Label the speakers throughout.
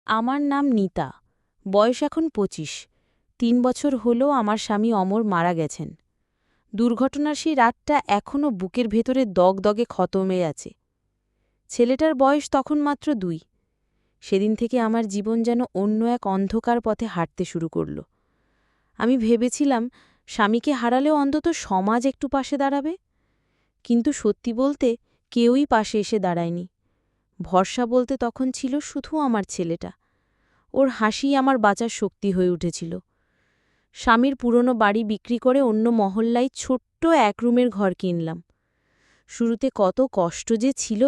Speaker 1: আমার নাম নিতা। বয়স এখন ২৫। ৩ বছর হলো আমার স্বামী অমর মারা গেছেন। দুর্ঘটনার সেই রাতটা এখনও বুকের ভেতরে দগদগে ক্ষত হয়ে আছে। ছেলেটার বয়স তখন মাত্র ২। সেদিন থেকে আমার জীবন যেন অন্য এক অন্ধকার পথে হাঁটতে শুরু করল। আমি ভেবেছিলাম স্বামীকে হারালেও অন্তত সমাজ একটু পাশে দাঁড়াবে, কিন্তু সত্যি বলতে কেউই পাশে এসে দাঁড়ায়নি। ভরসা বলতে তখন ছিল শুধু আমার ছেলেটা। ওর হাসিই আমার বাঁচার শক্তি হয়ে উঠেছিল। স্বামীর পুরনো বাড়ি বিক্রি করে অন্য মহল্লায় ছোট্ট এক রুমের ঘর কিনলাম। শুরুতে কত কষ্ট যে ছিল,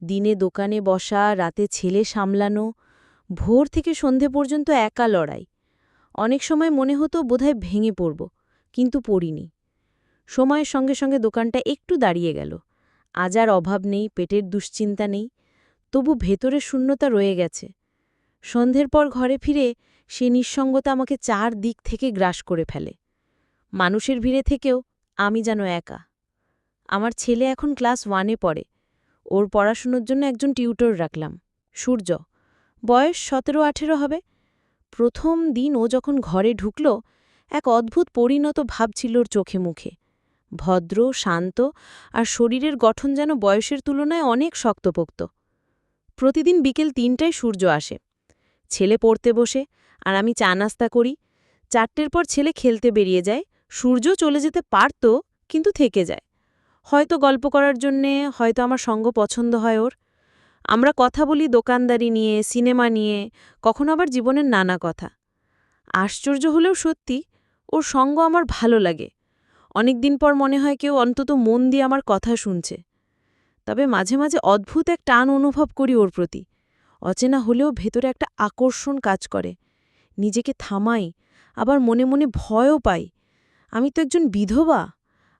Speaker 1: দিনে দোকানে বসা, রাতে ছেলে সামলানো, ভোর থেকে সন্ধে পর্যন্ত একা লড়াই। অনেক সময় মনে হতো বোধহয় ভেঙে পড়ব, কিন্তু পড়িনি। সময়ের সঙ্গে সঙ্গে দোকানটা একটু দাঁড়িয়ে গেল। আজ আর অভাব নেই, পেটের দুশ্চিন্তা নেই, তবু ভেতরে শূন্যতা রয়ে গেছে। সন্ধ্যের পর ঘরে ফিরে সে নিঃসঙ্গতা আমাকে চার দিক থেকে গ্রাস করে ফেলে। মানুষের ভিড়ে থেকেও আমি যেন একা। আমার ছেলে এখন ক্লাস 1-এ পড়ে। ওর পড়াশুনোর জন্য একজন টিউটর রাখলাম, সূর্য। বয়স 17-18 হবে। প্রথম দিন ও যখন ঘরে ঢুকল, এক অদ্ভুত পরিণত ভাব ছিল ওর চোখে মুখে। ভদ্র, শান্ত, আর শরীরের গঠন যেন বয়সের তুলনায় অনেক শক্তপোক্ত। প্রতিদিন বিকেল ৩টায় সূর্য আসে। ছেলে পড়তে বসে, আর আমি চা নাস্তা করি। ৪টের পর ছেলে খেলতে বেরিয়ে যায়। সূর্য চলে যেতে পারত, কিন্তু থেকে যায়। হয়তো গল্প করার জন্যে, হয়তো আমার সঙ্গ পছন্দ হয় ওর। আমরা কথা বলি দোকানদারি নিয়ে, সিনেমা নিয়ে, কখনো আবার জীবনের নানা কথা। আশ্চর্য হলেও সত্যি, ওর সঙ্গ আমার ভালো লাগে। অনেকদিন পর মনে হয় কেউ অন্তত মন দিয়ে আমার কথা শুনছে। তবে মাঝে মাঝে অদ্ভুত এক টান অনুভব করি ওর প্রতি। অচেনা হলেও ভেতরে একটা আকর্ষণ কাজ করে। নিজেকে থামাই, আবার মনে মনে ভয়ও পাই। আমি তো একজন বিধবা,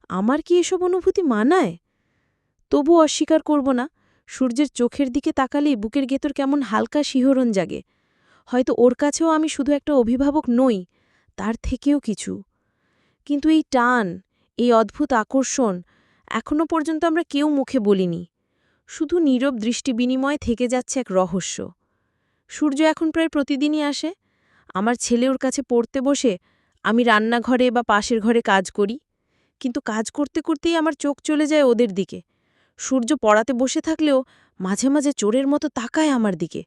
Speaker 1: আমার কি এসব অনুভূতি মানায়? তবু অস্বীকার করব না, সূর্যের চোখের দিকে তাকালেই বুকের ভেতর কেমন হালকা শিহরণ জাগে। হয়তো ওর কাছেও আমি শুধু একটা অভিভাবক নই, তার থেকেও কিছু। কিন্তু এই টান, এই অদ্ভুত আকর্ষণ এখনো পর্যন্ত আমরা কেউ মুখে বলিনি। শুধু নীরব দৃষ্টি বিনিময়ে থেকে যাচ্ছে এক রহস্য। সূর্য এখন প্রায় প্রতিদিনই আসে। আমার ছেলে ওর কাছে পড়তে বসে, আমি রান্নাঘরে বা পাশের ঘরে কাজ করি। কিন্তু কাজ করতে করতেই আমার চোখ চলে যায় ওদের দিকে। সূর্য পড়াতে বসে থাকলেও মাঝে মাঝে চোরের মতো তাকায় আমার দিকে।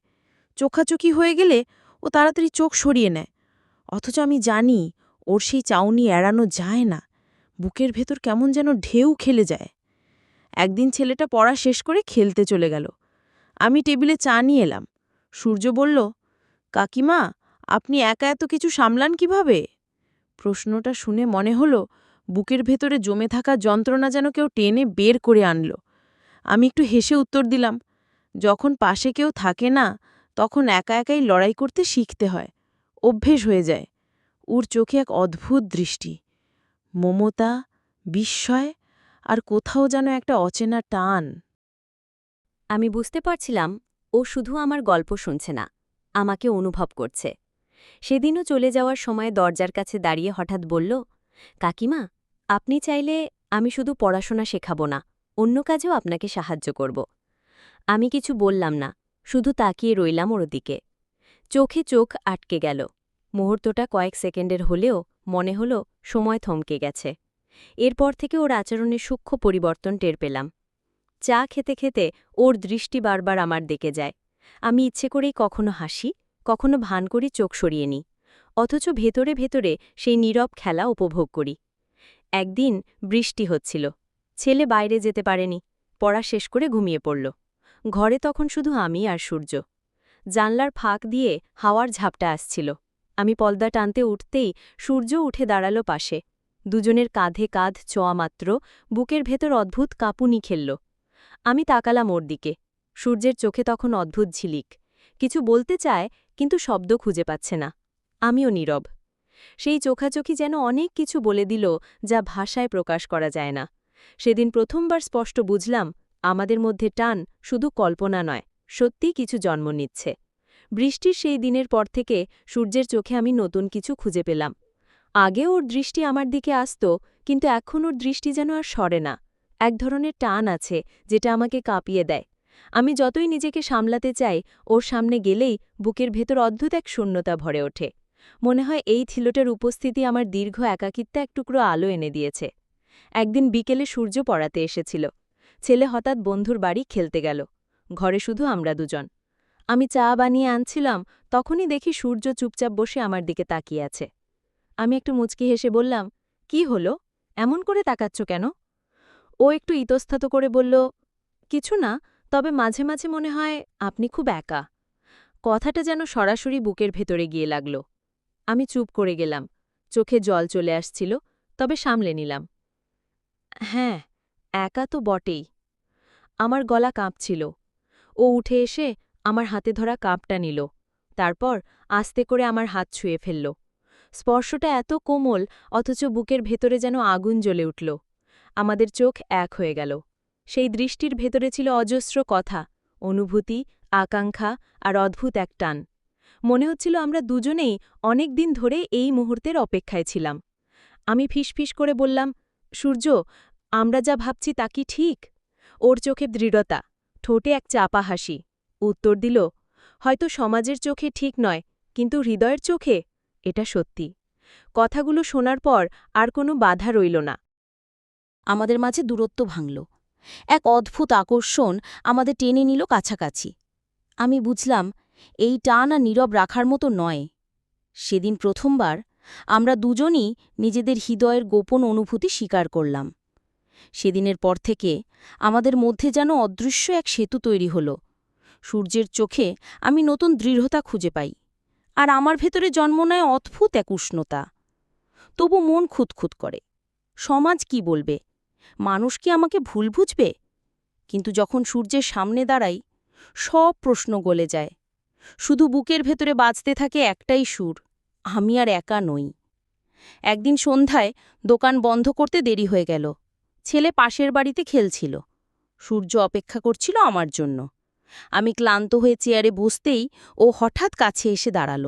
Speaker 1: চোখাচোখি হয়ে গেলে ও তাড়াতাড়ি চোখ সরিয়ে নেয়। অথচ আমি জানি ওর সেই চাউনি এড়ানো যায় না। বুকের ভেতর কেমন যেন ঢেউ খেলে যায়। একদিন ছেলেটা পড়া শেষ করে খেলতে চলে গেল। আমি টেবিলে চা নিয়ে এলাম। সূর্য বলল, কাকিমা, আপনি একা এত কিছু সামলান কিভাবে? প্রশ্নটা শুনে মনে হলো বুকের ভেতরে জমে থাকা যন্ত্রণা যেন কেউ টেনে বের করে আনল। আমি একটু হেসে উত্তর দিলাম, যখন পাশে কেউ থাকে না, তখন একা একাই লড়াই করতে শিখতে হয়। অভ্যেস হয়ে যায়। ওর চোখে এক অদ্ভুত দৃষ্টি, মমতা, বিস্ময়, আর কোথাও যেন একটা অচেনা টান।
Speaker 2: আমি বুঝতে পারছিলাম ও শুধু আমার গল্প শুনছে না, আমাকে অনুভব করছে। সেদিনও চলে যাওয়ার সময় দরজার কাছে দাঁড়িয়ে হঠাৎ বলল, কাকিমা, আপনি চাইলে আমি শুধু পড়াশোনা শেখাব না, অন্য কাজেও আপনাকে সাহায্য করব। আমি কিছু বললাম না, শুধু তাকিয়ে রইলাম ওর দিকে। চোখে চোখ আটকে গেল। মুহূর্তটা কয়েক সেকেন্ডের হলেও মনে হলো সময় থমকে গেছে। এরপর থেকে ওর আচরণে সূক্ষ্ম পরিবর্তন টের পেলাম। চা খেতে খেতে ওর দৃষ্টি বারবার আমার দিকে যায়। আমি ইচ্ছে করেই কখনো হাসি, কখনো ভান করি চোখ সরিয়ে নিই। অথচ ভেতরে ভেতরে সেই নীরব খেলা উপভোগ করি। একদিন বৃষ্টি হচ্ছিল। ছেলে বাইরে যেতে পারেনি, পড়া শেষ করে ঘুমিয়ে পড়ল। ঘরে তখন শুধু আমি আর সূর্য। জানলার ফাঁক দিয়ে হাওয়ার ঝাপটা আসছিল। আমি পর্দা টানতে উঠতেই সূর্য উঠে দাঁড়াল পাশে। দুজনের কাঁধে কাঁধ ছোঁয়া মাত্র বুকের ভেতর অদ্ভুত কাঁপুনি খেলল। আমি তাকালাম ওর দিকে। সূর্যের চোখে তখন অদ্ভুত ঝিলিক। কিছু বলতে চায়, কিন্তু শব্দ খুঁজে পাচ্ছে না। আমিও নীরব। সেই চোখাচোখি যেন অনেক কিছু বলে দিল, যা ভাষায় প্রকাশ করা যায় না। সেদিন প্রথমবার স্পষ্ট বুঝলাম, আমাদের মধ্যে টান শুধু কল্পনা নয়, সত্যিই কিছু জন্ম নিচ্ছে। বৃষ্টির সেই দিনের পর থেকে সূর্যের চোখে আমি নতুন কিছু খুঁজে পেলাম। আগে ওর দৃষ্টি আমার দিকে আসত, কিন্তু এখন ওর দৃষ্টি যেন আর সরে না। এক ধরনের টান আছে, যেটা আমাকে কাঁপিয়ে দেয়। আমি যতই নিজেকে সামলাতে চাই, ওর সামনে গেলেই বুকের ভেতর অদ্ভুত এক শূন্যতা ভরে ওঠে। মনে হয় এই ছিলটার উপস্থিতি আমার দীর্ঘ একাকিত্বে এক টুকরো আলো এনে দিয়েছে। একদিন বিকেলে সূর্য পড়াতে এসেছিল। ছেলে হঠাৎ বন্ধুর বাড়ি খেলতে গেল। ঘরে শুধু আমরা দুজন। আমি চা বানিয়ে আনছিলাম, তখনই দেখি সূর্য চুপচাপ বসে আমার দিকে তাকিয়ে আছে। আমি একটু মুচকি হেসে বললাম, কি হলো, এমন করে তাকাচ্ছ কেন? ও একটু ইতস্তত করে বলল, কিছু না, তবে মাঝে মাঝে মনে হয় আপনি খুব একা। কথাটা যেন সরাসরি বুকের ভেতরে গিয়ে লাগল। আমি চুপ করে গেলাম, চোখে জল চলে আসছিল, তবে সামলে নিলাম। হ্যাঁ, একা তো বটেই। আমার গলা কাঁপছিল। ও উঠে এসে আমার হাতে ধরা কাপটা নিল, তারপর আস্তে করে আমার হাত ছুঁয়ে ফেলল। স্পর্শটা এত কোমল, অথচ বুকের ভেতরে যেন আগুন জ্বলে উঠল। আমাদের চোখ এক হয়ে গেল। সেই দৃষ্টির ভেতরে ছিল অজস্র কথা, অনুভূতি, আকাঙ্ক্ষা আর অদ্ভুত এক টান। মনে হচ্ছিল আমরা দুজনেই অনেক দিন ধরে এই মুহূর্তের অপেক্ষায় ছিলাম। আমি ফিসফিস করে বললাম, সূর্য, আমরা যা ভাবছি তা কি ঠিক? ওর চোখে দৃঢ়তা, ঠোঁটে এক চাপা হাসি। উত্তর দিল, হয়তো সমাজের চোখে ঠিক নয়, কিন্তু হৃদয়ের চোখে এটা সত্যি। কথাগুলো শোনার পর আর কোনো বাধা রইল না।
Speaker 1: আমাদের মাঝে দূরত্ব ভাঙল। এক অদ্ভুত আকর্ষণ আমাদের টেনে নিল কাছাকাছি। আমি বুঝলাম, এই টান আর নীরব রাখার মতো নয়। সেদিন প্রথমবার আমরা দুজনই নিজেদের হৃদয়ের গোপন অনুভূতি স্বীকার করলাম। সেদিনের পর থেকে আমাদের মধ্যে যেন অদৃশ্য এক সেতু তৈরি হল। সূর্যের চোখে আমি নতুন দৃঢ়তা খুঁজে পাই, আর আমার ভেতরে জন্ম নেয় অদ্ভুত এক উষ্ণতা। তবু মন খুঁতখুত করে, সমাজ কি বলবে, মানুষ কি আমাকে ভুল বুঝবে? কিন্তু যখন সূর্যের সামনে দাঁড়াই, সব প্রশ্ন গলে যায়। শুধু বুকের ভেতরে বাজতে থাকে একটাই সুর, আমি আর একা নই। একদিন সন্ধ্যায় দোকান বন্ধ করতে দেরি হয়ে গেল। ছেলে পাশের বাড়িতে খেলছিল। সূর্য অপেক্ষা করছিল আমার জন্য। আমি ক্লান্ত হয়ে চেয়ারে বসতেই ও হঠাৎ কাছে এসে দাঁড়াল।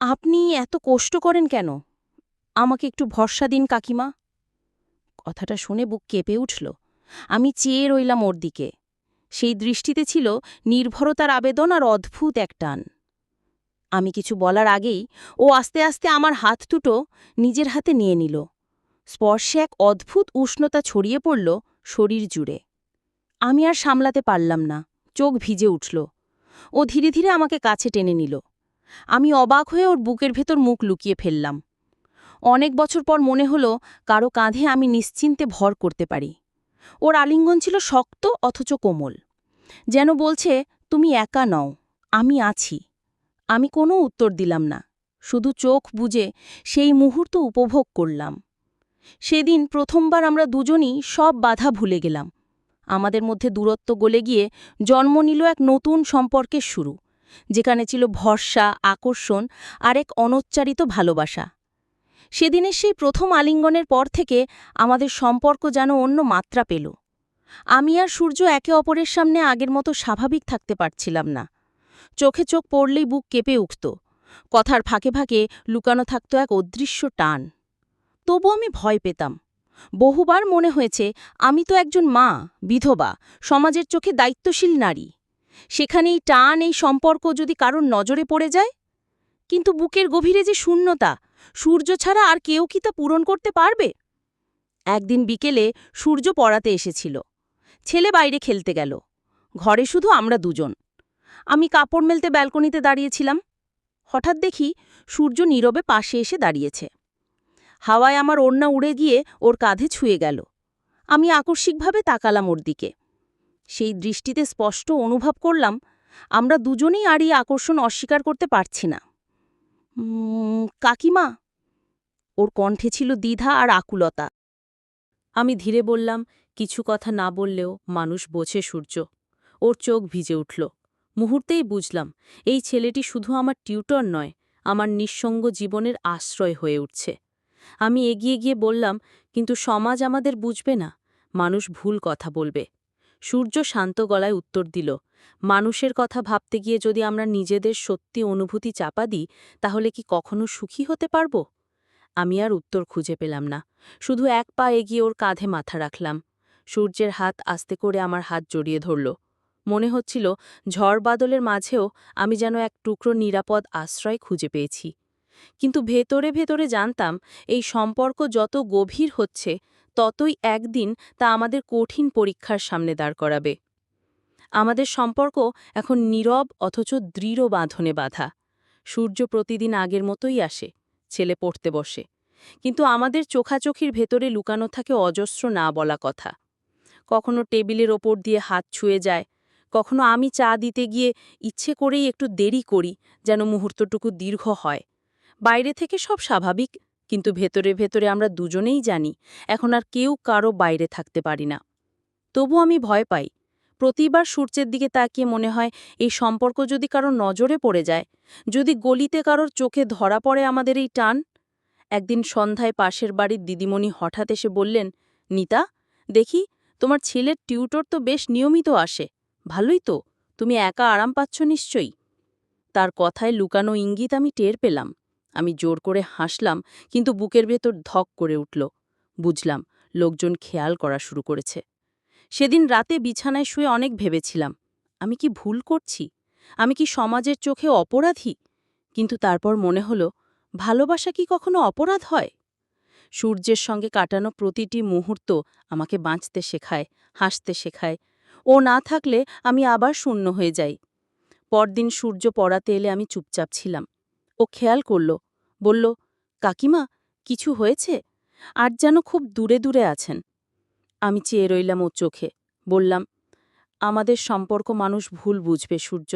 Speaker 1: আপনি এত কষ্ট করেন কেন? আমাকে একটু ভরসা দিন কাকিমা। কথাটা শুনে বুক কেঁপে উঠল। আমি চেয়ে রইলাম ওর দিকে। সেই দৃষ্টিতে ছিল নির্ভরতার আবেদন আর অদ্ভুত এক টান। আমি কিছু বলার আগেই ও আস্তে আস্তে আমার হাত দুটো নিজের হাতে নিয়ে নিল। স্পর্শে এক অদ্ভুত উষ্ণতা ছড়িয়ে পড়ল শরীর জুড়ে। আমি আর সামলাতে পারলাম না, চোখ ভিজে উঠল। ও ধীরে ধীরে আমাকে কাছে টেনে নিল। আমি অবাক হয়ে ওর বুকের ভেতর মুখ লুকিয়ে ফেললাম। অনেক বছর পর মনে হলো কারো কাঁধে আমি নিশ্চিন্তে ভর করতে পারি। ওর আলিঙ্গন ছিল শক্ত অথচ কোমল, যেন বলছে, তুমি একা নও, আমি আছি। আমি কোনো উত্তর দিলাম না, শুধু চোখ বুজে সেই মুহূর্ত উপভোগ করলাম। সেদিন প্রথমবার আমরা দুজনই সব বাধা ভুলে গেলাম। আমাদের মধ্যে দূরত্ব গলে গিয়ে জন্ম নিল এক নতুন সম্পর্কের শুরু, যেখানে ছিল ভরসা, আকর্ষণ আর এক অনুচ্চারিত ভালোবাসা। সেদিনের সেই প্রথম আলিঙ্গনের পর থেকে আমাদের সম্পর্ক যেন অন্য মাত্রা পেল। আমি আর সূর্য একে অপরের সামনে আগের মতো স্বাভাবিক থাকতে পারছিলাম না। চোখে চোখ পড়লেই বুক কেঁপে উঠত। কথার ফাঁকে ফাঁকে লুকানো থাকত এক অদৃশ্য টান। তবু আমি ভয় পেতাম। বহুবার মনে হয়েছে আমি তো একজন মা, বিধবা, সমাজের চোখে দায়িত্বশীল নারী। সেখানেই টান, এই সম্পর্ক যদি কারোর নজরে পড়ে যায়। কিন্তু বুকের গভীরে যে শূন্যতা, সূর্য ছাড়া আর কেউ কি তা পূরণ করতে পারবে? একদিন বিকেলে সূর্য পড়াতে এসেছিল। ছেলে বাইরে খেলতে গেল। ঘরে শুধু আমরা দুজন। আমি কাপড় মেলতে ব্যালকনিতে দাঁড়িয়েছিলাম। হঠাৎ দেখি সূর্য নীরবে পাশে এসে দাঁড়িয়েছে। হাওয়ায় আমার ওড়না উড়ে গিয়ে ওর কাঁধে ছুঁয়ে গেল। আমি আকস্মিকভাবে তাকালাম ওর দিকে। সেই দৃষ্টিতে স্পষ্ট অনুভব করলাম, আমরা দুজনেই আর এই আকর্ষণ অস্বীকার করতে পারছি না। কাকিমা। ওর কণ্ঠে ছিল দ্বিধা আর আকুলতা। আমি ধীরে বললাম, কিছু কথা না বললেও মানুষ বোঝে সূর্য। ওর চোখ ভিজে উঠল। মুহূর্তেই বুঝলাম, এই ছেলেটি শুধু আমার টিউটর নয়, আমার নিঃসঙ্গ জীবনের আশ্রয় হয়ে উঠছে। আমি এগিয়ে গিয়ে বললাম, কিন্তু সমাজ আমাদের বুঝবে না, মানুষ ভুল কথা বলবে। সূর্য শান্ত গলায় উত্তর দিল, মানুষের কথা ভাবতে গিয়ে যদি আমরা নিজেদের সত্যি অনুভূতি চাপা দিই, তাহলে কি কখনো সুখী হতে পারব? আমি আর উত্তর খুঁজে পেলাম না, শুধু এক পা এগিয়ে ওর কাঁধে মাথা রাখলাম। সূর্যের হাত আস্তে করে আমার হাত জড়িয়ে ধরল। মনে হচ্ছিল ঝড় বাদলের মাঝেও আমি যেন এক টুকরো নিরাপদ আশ্রয় খুঁজে পেয়েছি। কিন্তু ভেতরে ভেতরে জানতাম এই সম্পর্ক যত গভীর হচ্ছে ততই একদিন তা আমাদের কঠিন পরীক্ষার সামনে দাঁড় করাবে। আমাদের সম্পর্ক এখন নীরব অথচ দৃঢ় বাঁধনে বাঁধা। সূর্য প্রতিদিন আগের মতোই আসে, ছেলে পড়তে বসে, কিন্তু আমাদের চোখাচোখির ভেতরে লুকানো থাকে অজস্র না বলা কথা। কখনো টেবিলের ওপর দিয়ে হাত ছুঁয়ে যায়, কখনো আমি চা দিতে গিয়ে ইচ্ছে করেই একটু দেরি করি যেন মুহূর্তটুকু দীর্ঘ হয়। বাইরে থেকে সব স্বাভাবিক, কিন্তু ভেতরে ভেতরে আমরা দুজনেই জানি এখন আর কেউ কারো বাইরে থাকতে পারি না। তবু আমি ভয় পাই। প্রতিবার সূর্যের দিকে তাকিয়ে মনে হয় এই সম্পর্ক যদি কারো নজরে পড়ে যায়, যদি গলিতে কারোর চোখে ধরা পড়ে আমাদের এই টান। একদিন সন্ধ্যায় পাশের বাড়ির দিদিমণি হঠাৎ এসে বললেন, নিতা, দেখি তোমার ছেলের টিউটর তো বেশ নিয়মিত আসে, ভালোই তো, তুমি একা আরাম পাচ্ছ নিশ্চয়ই। তার কথায় লুকানো ইঙ্গিত আমি টের পেলাম। আমি জোর করে হাসলাম, কিন্তু বুকের ভেতর ধক করে উঠল। বুঝলাম লোকজন খেয়াল করা শুরু করেছে। সেদিন রাতে বিছানায় শুয়ে অনেক ভেবেছিলাম, আমি কি ভুল করছি? আমি কি সমাজের চোখে অপরাধী? কিন্তু তারপর মনে হলো, ভালোবাসা কি কখনো অপরাধ হয়? সূর্যের সঙ্গে কাটানো প্রতিটি মুহূর্ত আমাকে বাঁচতে শেখায়, হাসতে শেখায়। ও না থাকলে আমি আবার শূন্য হয়ে যাই। পরদিন সূর্য পড়াতে এলে আমি চুপচাপ ছিলাম। ও খেয়াল করল, বলল, কাকিমা, কিছু হয়েছে? আর যেন খুব দূরে দূরে আছেন। আমি চেয়ে রইলাম ওর চোখে, বললাম, আমাদের সম্পর্ক মানুষ ভুল বুঝবে সূর্য।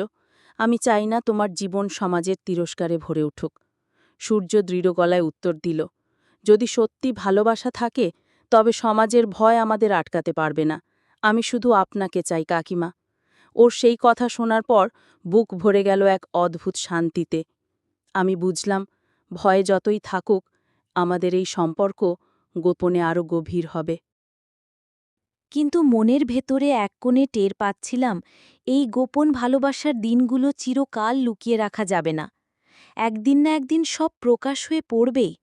Speaker 1: আমি চাই না তোমার জীবন সমাজের তিরস্কারে ভরে উঠুক। সূর্য দৃঢ় গলায় উত্তর দিল, যদি সত্যি ভালোবাসা থাকে তবে সমাজের ভয় আমাদের আটকাতে পারবে না। আমি শুধু আপনাকে চাই কাকিমা। ওর সেই কথা শোনার পর বুক ভরে গেল এক অদ্ভুত শান্তিতে। আমি বুঝলাম, ভয় যতই থাকুক, আমাদের এই সম্পর্ক গোপনে আরও গভীর হবে।
Speaker 2: কিন্তু মনের ভেতরে এক কোণে টের পাচ্ছিলাম, এই গোপন ভালোবাসার দিনগুলো চিরকাল লুকিয়ে রাখা যাবে না। একদিন না একদিন সব প্রকাশ হয়ে পড়বেই।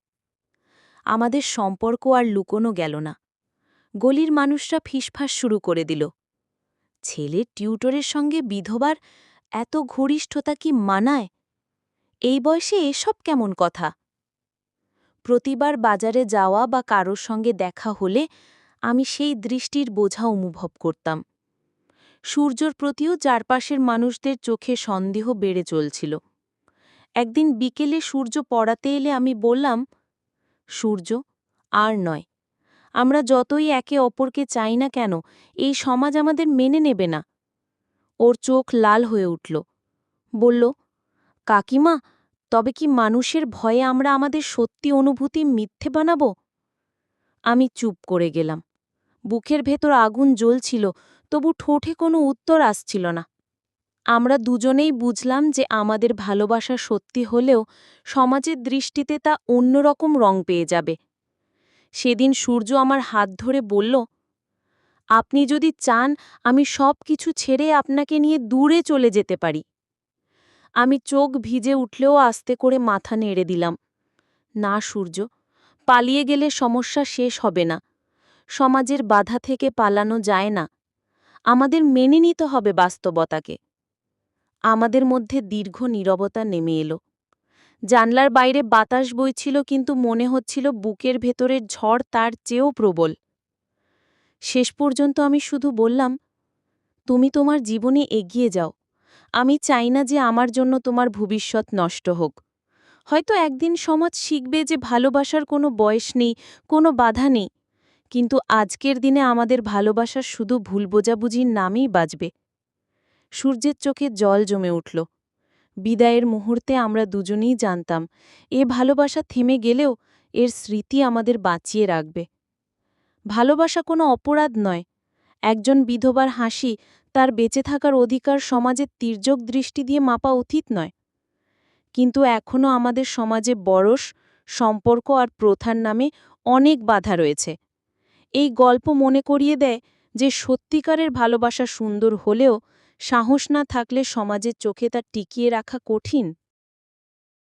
Speaker 2: আমাদের সম্পর্ক আর লুকোনো গেল না। গলির মানুষরা ফিসফাস শুরু করে দিল, ছেলের টিউটরের সঙ্গে বিধবার এত ঘনিষ্ঠতা কি মানায়? এই বয়সে এসব কেমন কথা? প্রতিবার বাজারে যাওয়া বা কারোর সঙ্গে দেখা হলে আমি সেই দৃষ্টির বোঝা অনুভব করতাম। সূর্যর প্রতিও চারপাশের মানুষদের চোখে সন্দেহ বেড়ে চলছিল। একদিন বিকেলে সূর্য পড়াতে এলে আমি বললাম, সূর্য, আর নয়। আমরা যতই একে অপরকে চাই না কেন, এই সমাজ আমাদের মেনে নেবে না। ওর চোখ লাল হয়ে উঠল, বলল, কাকিমা, তবে কি মানুষের ভয়ে আমরা আমাদের সত্যি অনুভূতি মিথ্যে বানাব? আমি চুপ করে গেলাম। বুকের ভেতর আগুন জ্বলছিল, তবু ঠোঁটে কোনো উত্তর আসছিল না। আমরা দুজনেই বুঝলাম যে আমাদের ভালোবাসা সত্যি হলেও সমাজের দৃষ্টিতে তা অন্যরকম রং পেয়ে যাবে। সেদিন সূর্য আমার হাত ধরে বলল, আপনি যদি চান আমি সব কিছু ছেড়ে আপনাকে নিয়ে দূরে চলে যেতে পারি। আমি চোখ ভিজে উঠলেও আস্তে করে মাথা নেড়ে দিলাম, না সূর্য, পালিয়ে গেলে সমস্যা শেষ হবে না। সমাজের বাধা থেকে পালানো যায় না। আমাদের মেনে নিতে হবে বাস্তবতাকে। আমাদের মধ্যে দীর্ঘ নীরবতা নেমে এলো। জানলার বাইরে বাতাস বইছিল, কিন্তু মনে হচ্ছিল বুকের ভেতরের ঝড় তার চেয়েও প্রবল। শেষ পর্যন্ত আমি শুধু বললাম, তুমি তোমার জীবনে এগিয়ে যাও। আমি চাই না যে আমার জন্য তোমার ভবিষ্যৎ নষ্ট হোক। হয়তো একদিন সমাজ শিখবে যে ভালোবাসার কোনো বয়স নেই, কোনো বাধা নেই, কিন্তু আজকের দিনে আমাদের ভালোবাসা শুধু ভুল বোঝাবুঝির নামেই বাজবে। সূর্যের চোখে জল জমে উঠল। বিদায়ের মুহূর্তে আমরা দুজনেই জানতাম, এ ভালোবাসা থেমে গেলেও এর স্মৃতি আমাদের বাঁচিয়ে রাখবে। ভালোবাসা কোনো অপরাধ নয়। একজন বিধবার হাসি, তার বেঁচে থাকার অধিকার সমাজের তির্যক দৃষ্টি দিয়ে মাপা উচিত নয়। কিন্তু এখনও আমাদের সমাজে বরস, সম্পর্ক আর প্রথার নামে অনেক বাধা রয়েছে। এই গল্প মনে করিয়ে দেয় যে সত্যিকারের ভালোবাসা সুন্দর হলেও সাহস না থাকলে সমাজের চোখে তা টিকিয়ে রাখা কঠিন।